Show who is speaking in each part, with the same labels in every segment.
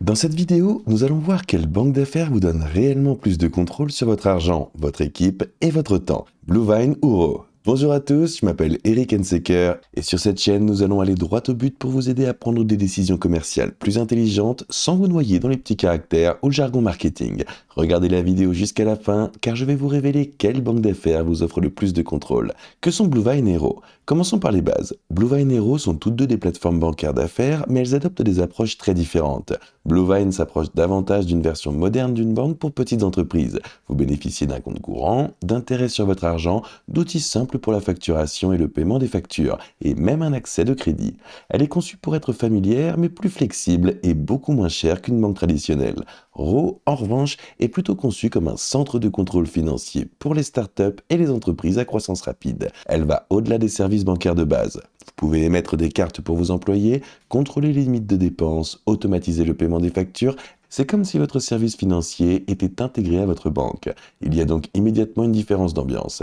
Speaker 1: Dans cette vidéo, nous allons voir quelle banque d'affaires vous donne réellement plus de contrôle sur votre argent, votre équipe et votre temps. Bluevine ou Ro. Bonjour à tous, je m'appelle Eric Hensecker et sur cette chaîne, nous allons aller droit au but pour vous aider à prendre des décisions commerciales plus intelligentes sans vous noyer dans les petits caractères ou le jargon marketing. Regardez la vidéo jusqu'à la fin car je vais vous révéler quelle banque d'affaires vous offre le plus de contrôle. Que sont Bluevine et Ro? Commençons par les bases. Bluevine et Ro sont toutes deux des plateformes bancaires d'affaires, mais elles adoptent des approches très différentes. Bluevine s'approche davantage d'une version moderne d'une banque pour petites entreprises. Vous bénéficiez d'un compte courant, d'intérêts sur votre argent, d'outils simples pour la facturation et le paiement des factures, et même un accès de crédit. Elle est conçue pour être familière, mais plus flexible et beaucoup moins chère qu'une banque traditionnelle. Ro, en revanche, est plutôt conçue comme un centre de contrôle financier pour les startups et les entreprises à croissance rapide. Elle va au-delà des services bancaires de base. Vous pouvez émettre des cartes pour vos employés, contrôler les limites de dépenses, automatiser le paiement des factures. C'est comme si votre service financier était intégré à votre banque. Il y a donc immédiatement une différence d'ambiance.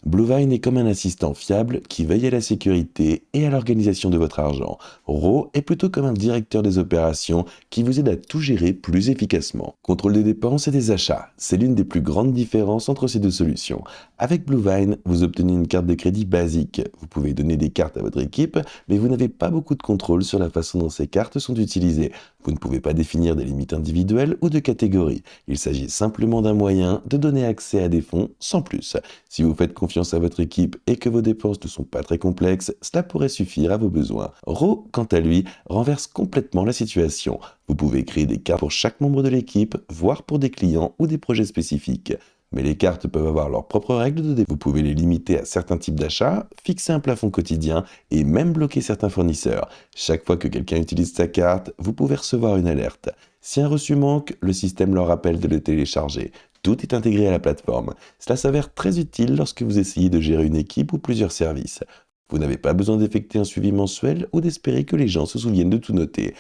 Speaker 1: Bluevine est comme un assistant fiable qui veille à la sécurité et à l'organisation de votre argent. Ro est plutôt comme un directeur des opérations qui vous aide à tout gérer plus efficacement. Contrôle des dépenses et des achats, c'est l'une des plus grandes différences entre ces deux solutions. Avec Bluevine, vous obtenez une carte de crédit basique. Vous pouvez donner des cartes à votre équipe, mais vous n'avez pas beaucoup de contrôle sur la façon dont ces cartes sont utilisées. Vous ne pouvez pas définir des limites individuelles ou de catégories. Il s'agit simplement d'un moyen de donner accès à des fonds sans plus. Si vous faites confiance à votre équipe et que vos dépenses ne sont pas très complexes, cela pourrait suffire à vos besoins. Ro, quant à lui, renverse complètement la situation. Vous pouvez créer des cartes pour chaque membre de l'équipe, voire pour des clients ou des projets spécifiques. Mais les cartes peuvent avoir leurs propres règles de dépôt. Vous pouvez les limiter à certains types d'achats, fixer un plafond quotidien et même bloquer certains fournisseurs. Chaque fois que quelqu'un utilise sa carte, vous pouvez recevoir une alerte. Si un reçu manque, le système leur rappelle de le télécharger. Tout est intégré à la plateforme. Cela s'avère très utile lorsque vous essayez de gérer une équipe ou plusieurs services. Vous n'avez pas besoin d'effectuer un suivi mensuel ou d'espérer que les gens se souviennent de tout noter.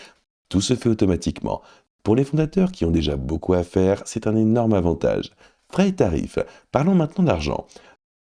Speaker 1: Tout se fait automatiquement. Pour les fondateurs qui ont déjà beaucoup à faire, c'est un énorme avantage. Frais et tarifs. Parlons maintenant d'argent.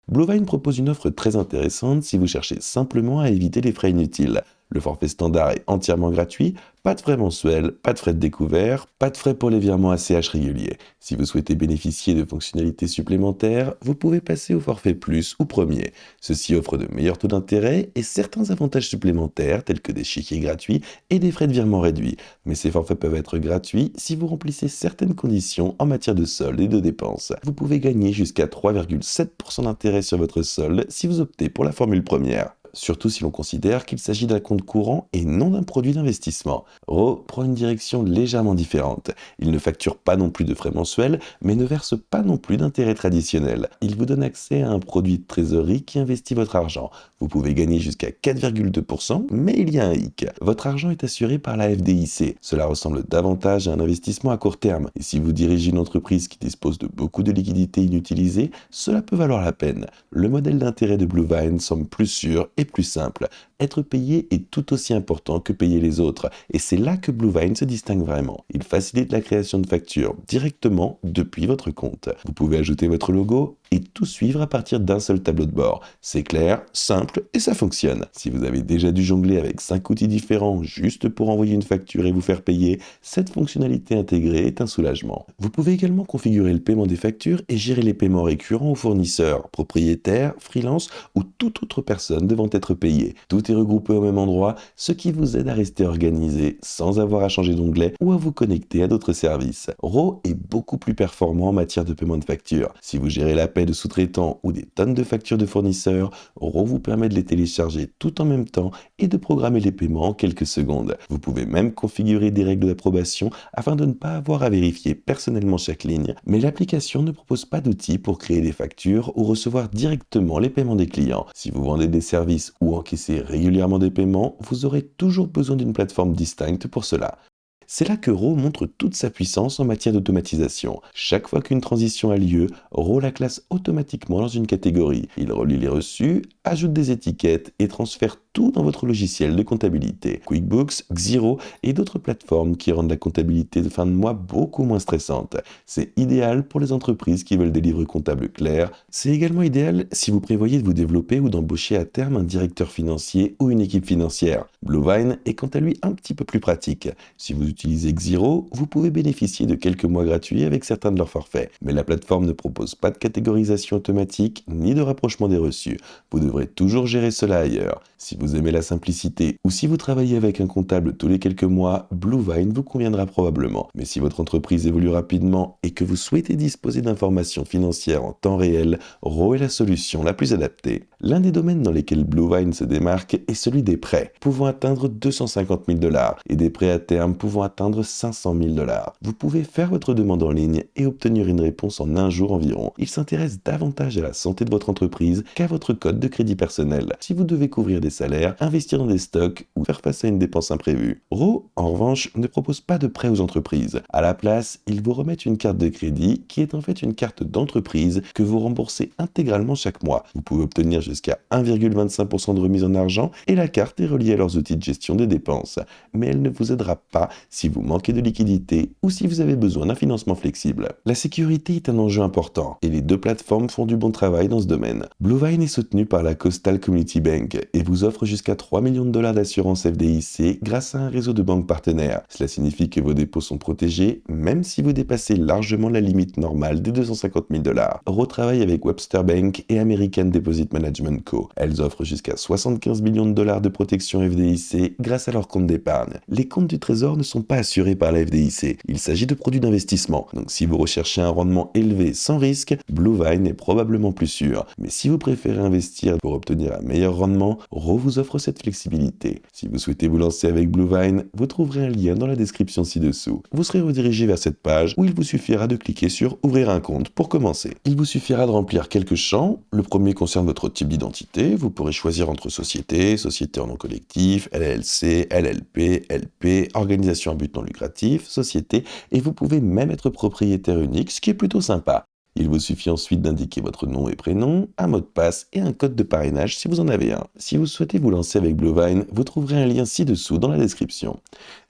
Speaker 1: Bluevine propose une offre très intéressante si vous cherchez simplement à éviter les frais inutiles. Le forfait standard est entièrement gratuit, pas de frais mensuels, pas de frais de découvert, pas de frais pour les virements ACH réguliers. Si vous souhaitez bénéficier de fonctionnalités supplémentaires, vous pouvez passer au forfait plus ou premier. Ceci offre de meilleurs taux d'intérêt et certains avantages supplémentaires tels que des chéquiers gratuits et des frais de virement réduits. Mais ces forfaits peuvent être gratuits si vous remplissez certaines conditions en matière de solde et de dépenses. Vous pouvez gagner jusqu'à 3,7% d'intérêt sur votre solde si vous optez pour la formule première. Surtout si l'on considère qu'il s'agit d'un compte courant et non d'un produit d'investissement. Ro prend une direction légèrement différente. Il ne facture pas non plus de frais mensuels, mais ne verse pas non plus d'intérêts traditionnels. Il vous donne accès à un produit de trésorerie qui investit votre argent. Vous pouvez gagner jusqu'à 4,2%, mais il y a un hic. Votre argent est assuré par la FDIC. Cela ressemble davantage à un investissement à court terme. Et si vous dirigez une entreprise qui dispose de beaucoup de liquidités inutilisées, cela peut valoir la peine. Le modèle d'intérêt de Bluevine semble plus sûr et plus simple. Être payé est tout aussi important que payer les autres, et c'est là que Bluevine se distingue vraiment. Il facilite la création de factures directement depuis votre compte. Vous pouvez ajouter votre logo et tout suivre à partir d'un seul tableau de bord. C'est clair, simple et ça fonctionne. Si vous avez déjà dû jongler avec 5 outils différents juste pour envoyer une facture et vous faire payer, cette fonctionnalité intégrée est un soulagement. Vous pouvez également configurer le paiement des factures et gérer les paiements récurrents aux fournisseurs, propriétaires, freelance ou toute autre personne devant être payée. Tout est regroupé au même endroit, ce qui vous aide à rester organisé sans avoir à changer d'onglet ou à vous connecter à d'autres services. Ro est beaucoup plus performant en matière de paiement de factures. Si vous gérez l'appel de sous-traitants ou des tonnes de factures de fournisseurs, Ro vous permet de les télécharger tout en même temps et de programmer les paiements en quelques secondes. Vous pouvez même configurer des règles d'approbation afin de ne pas avoir à vérifier personnellement chaque ligne, mais l'application ne propose pas d'outils pour créer des factures ou recevoir directement les paiements des clients. Si vous vendez des services ou encaissez régulièrement des paiements, vous aurez toujours besoin d'une plateforme distincte pour cela. C'est là que Ro montre toute sa puissance en matière d'automatisation. Chaque fois qu'une transition a lieu, Ro la classe automatiquement dans une catégorie. Il relie les reçus, ajoute des étiquettes et transfère tout dans votre logiciel de comptabilité. QuickBooks, Xero et d'autres plateformes qui rendent la comptabilité de fin de mois beaucoup moins stressante. C'est idéal pour les entreprises qui veulent des livres comptables clairs. C'est également idéal si vous prévoyez de vous développer ou d'embaucher à terme un directeur financier ou une équipe financière. Bluevine est quant à lui un petit peu plus pratique. Si vous utilisez Xero, vous pouvez bénéficier de quelques mois gratuits avec certains de leurs forfaits. Mais la plateforme ne propose pas de catégorisation automatique ni de rapprochement des reçus. Vous devrez toujours gérer cela ailleurs. Si vous aimez la simplicité ou si vous travaillez avec un comptable tous les quelques mois, Bluevine vous conviendra probablement. Mais si votre entreprise évolue rapidement et que vous souhaitez disposer d'informations financières en temps réel, Ro est la solution la plus adaptée. L'un des domaines dans lesquels Bluevine se démarque est celui des prêts, pouvant atteindre 250 000 $ et des prêts à terme pouvant atteindre 500 000 $. Vous pouvez faire votre demande en ligne et obtenir une réponse en un jour environ. Il s'intéresse davantage à la santé de votre entreprise qu'à votre code de crédit personnel. Si vous devez couvrir des salaires, investir dans des stocks ou faire face à une dépense imprévue. Ro, en revanche, ne propose pas de prêt aux entreprises. À la place, il vous remet une carte de crédit qui est en fait une carte d'entreprise que vous remboursez intégralement chaque mois. Vous pouvez obtenir jusqu'à 1,25% de remise en argent et la carte est reliée à leurs outils de gestion des dépenses. Mais elle ne vous aidera pas si vous manquez de liquidité ou si vous avez besoin d'un financement flexible. La sécurité est un enjeu important et les deux plateformes font du bon travail dans ce domaine. Bluevine est soutenu par la Coastal Community Bank et vous offre jusqu'à 3 millions de $ d'assurance FDIC grâce à un réseau de banques partenaires. Cela signifie que vos dépôts sont protégés même si vous dépassez largement la limite normale des 250 000 $. Ro travaille avec Webster Bank et American Deposit Management Co. Elles offrent jusqu'à 75 millions de $ de protection FDIC grâce à leur compte d'épargne. Les comptes du trésor ne sont pas assurés par la FDIC. Il s'agit de produits d'investissement. Donc si vous recherchez un rendement élevé sans risque, Bluevine est probablement plus sûr. Mais si vous préférez investir pour obtenir un meilleur rendement, Ro vous offre cette flexibilité. Si vous souhaitez vous lancer avec Bluevine, vous trouverez un lien dans la description ci-dessous. Vous serez redirigé vers cette page où il vous suffira de cliquer sur Ouvrir un compte pour commencer. Il vous suffira de remplir quelques champs. Le premier concerne votre type d'identité. Vous pourrez choisir entre société, société en nom collectif, LLC, LLP, LP, organisation à but non lucratif, société, et vous pouvez même être propriétaire unique, ce qui est plutôt sympa. Il vous suffit ensuite d'indiquer votre nom et prénom, un mot de passe et un code de parrainage si vous en avez un. Si vous souhaitez vous lancer avec Bluevine, vous trouverez un lien ci-dessous dans la description.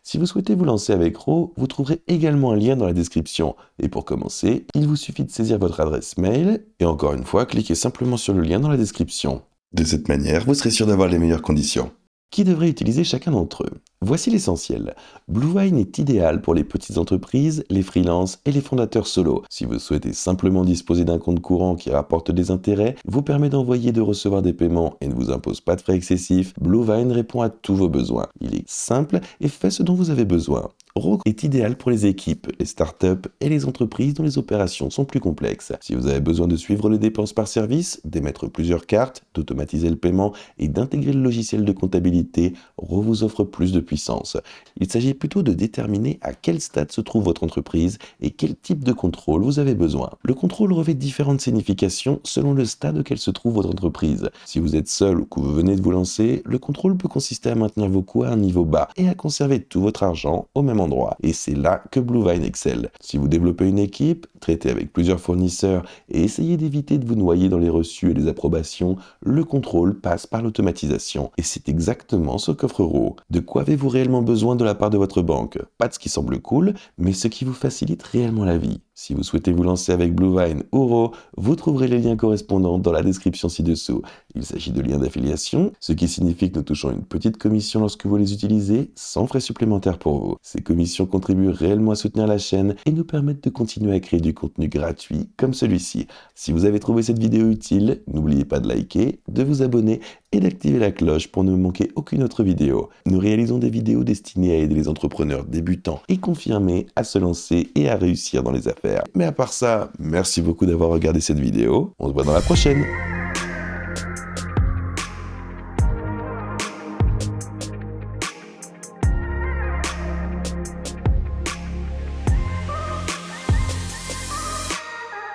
Speaker 1: Si vous souhaitez vous lancer avec Ro, vous trouverez également un lien dans la description. Et pour commencer, il vous suffit de saisir votre adresse mail et encore une fois, cliquez simplement sur le lien dans la description. De cette manière, vous serez sûr d'avoir les meilleures conditions. Qui devrait utiliser chacun d'entre eux? Voici l'essentiel. Bluevine est idéal pour les petites entreprises, les freelances et les fondateurs solo. Si vous souhaitez simplement disposer d'un compte courant qui rapporte des intérêts, vous permet d'envoyer et de recevoir des paiements et ne vous impose pas de frais excessifs, Bluevine répond à tous vos besoins. Il est simple et fait ce dont vous avez besoin. Ro est idéal pour les équipes, les startups et les entreprises dont les opérations sont plus complexes. Si vous avez besoin de suivre les dépenses par service, d'émettre plusieurs cartes, d'automatiser le paiement et d'intégrer le logiciel de comptabilité, Ro vous offre plus de puissance. Il s'agit plutôt de déterminer à quel stade se trouve votre entreprise et quel type de contrôle vous avez besoin. Le contrôle revêt différentes significations selon le stade auquel se trouve votre entreprise. Si vous êtes seul ou que vous venez de vous lancer, le contrôle peut consister à maintenir vos coûts à un niveau bas et à conserver tout votre argent au même endroit. Et c'est là que Bluevine excelle. Si vous développez une équipe, traitez avec plusieurs fournisseurs et essayez d'éviter de vous noyer dans les reçus et les approbations, le contrôle passe par l'automatisation. Et c'est exactement ce qu'offre Ro. De quoi avez-vous réellement besoin de la part de votre banque? Pas de ce qui semble cool, mais ce qui vous facilite réellement la vie. Si vous souhaitez vous lancer avec Bluevine ou Ro, vous trouverez les liens correspondants dans la description ci-dessous. Il s'agit de liens d'affiliation, ce qui signifie que nous touchons une petite commission lorsque vous les utilisez, sans frais supplémentaires pour vous. Ces commissions contribuent réellement à soutenir la chaîne et nous permettent de continuer à créer du contenu gratuit comme celui-ci. Si vous avez trouvé cette vidéo utile, n'oubliez pas de liker, de vous abonner et d'activer la cloche pour ne manquer aucune autre vidéo. Nous réalisons des vidéos destinées à aider les entrepreneurs débutants et confirmés à se lancer et à réussir dans les affaires. Mais à part ça, merci beaucoup d'avoir regardé cette vidéo. On se voit dans la prochaine.